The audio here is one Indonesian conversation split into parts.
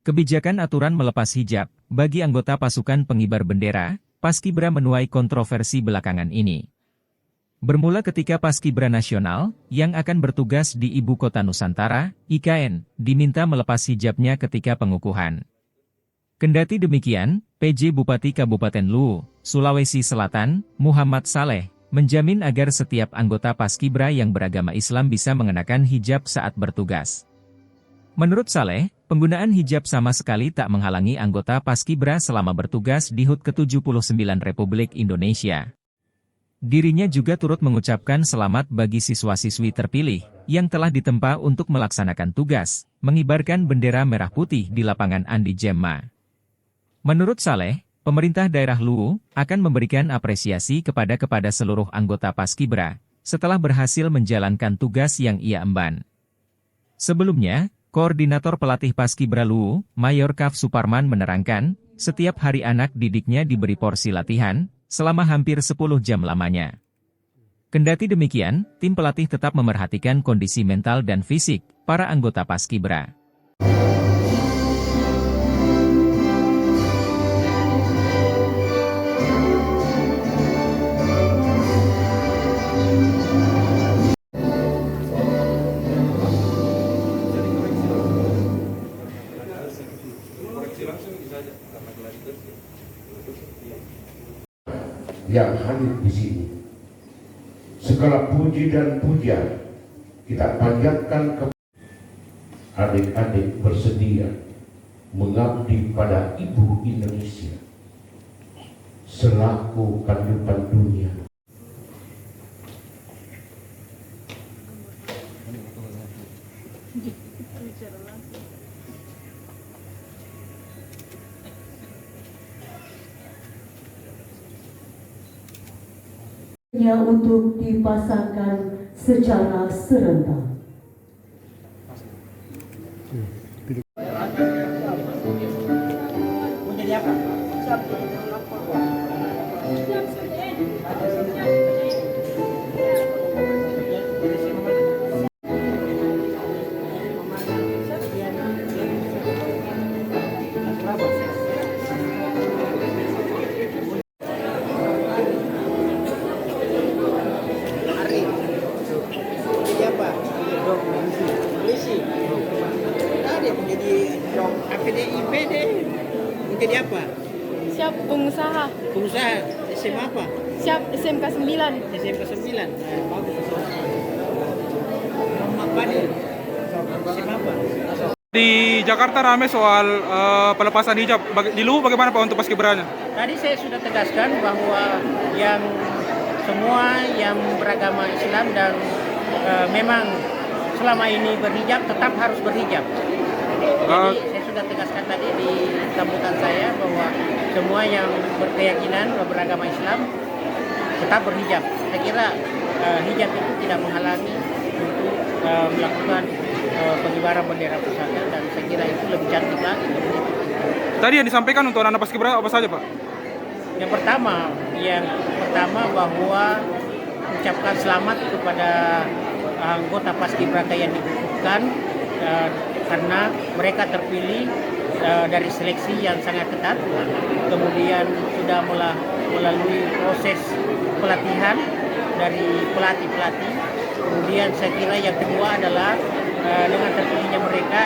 Kebijakan aturan melepas hijab bagi anggota pasukan pengibar bendera Paskibra menuai kontroversi belakangan ini. Bermula ketika Paskibra Nasional yang akan bertugas di Ibu Kota Nusantara, IKN, diminta melepas hijabnya ketika pengukuhan. Kendati demikian, PJ Bupati Kabupaten Luwu, Sulawesi Selatan, Muhammad Saleh, menjamin agar setiap anggota Paskibra yang beragama Islam bisa mengenakan hijab saat bertugas. Menurut Saleh, penggunaan hijab sama sekali tak menghalangi anggota Paskibra selama bertugas di HUT ke-79 Republik Indonesia. Dirinya juga turut mengucapkan selamat bagi siswa-siswi terpilih yang telah ditempa untuk melaksanakan tugas, mengibarkan bendera merah putih di lapangan Andi Jemma. Menurut Saleh, pemerintah daerah Luwu akan memberikan apresiasi kepada seluruh anggota Paskibra setelah berhasil menjalankan tugas yang ia emban. Sebelumnya, Koordinator Pelatih Paskibra Luwu, Mayor Kaf Suparman menerangkan, setiap hari anak didiknya diberi porsi latihan, selama hampir 10 jam lamanya. Kendati demikian, tim pelatih tetap memerhatikan kondisi mental dan fisik para anggota Paskibra. Yang hadir di sini, segala puji dan puja kita panjatkan ke adik-adik bersedia mengabdi pada Ibu Indonesia selaku kehidupan dunia. Untuk dipasangkan secara serentak. PDIP deh. Menjadi apa? Siap pengusaha. Pengusaha. SMA apa? Siap SMK 9. SMK 9. Bagus. Apa nih? SMA apa? Di Jakarta ramai soal pelepasan hijab. Di Luwu bagaimana Pak untuk Paskibranya? Tadi saya sudah tegaskan bahwa yang semua yang beragama Islam dan memang selama ini berhijab tetap harus berhijab. Jadi saya sudah tegaskan tadi di sambutan saya bahwa semua yang berkeyakinan beragama Islam tetap berhijab. Saya kira hijab itu tidak menghalangi untuk melakukan pengibaran bendera pusaka dan saya kira itu lebih cantik lagi. Tadi yang disampaikan untuk anak-anak Paskibra apa saja Pak? Yang pertama bahwa ucapkan selamat kepada anggota Paskibraka yang dikukuhkan karena mereka terpilih dari seleksi yang sangat ketat, kemudian sudah melalui proses pelatihan dari pelatih-pelatih. Kemudian saya kira yang kedua adalah dengan terpilihnya mereka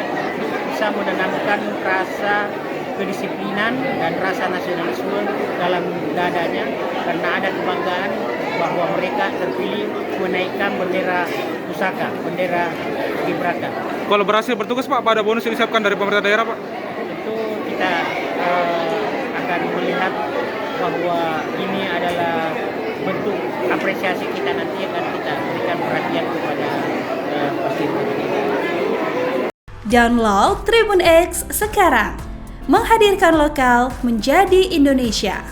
bisa menanamkan rasa kedisiplinan dan rasa nasionalisme dalam dadanya karena ada kebanggaan bahwa mereka terpilih menaikkan bendera pusaka, bendera Paskibraka. Kalau berhasil bertugas Pak, apa ada bonus yang disiapkan dari pemerintah daerah Pak? Tentu kita akan melihat bahwa ini adalah bentuk apresiasi kita nanti akan kita berikan perhatian kepada Paskibraka. Download Tribun X sekarang, menghadirkan lokal menjadi Indonesia.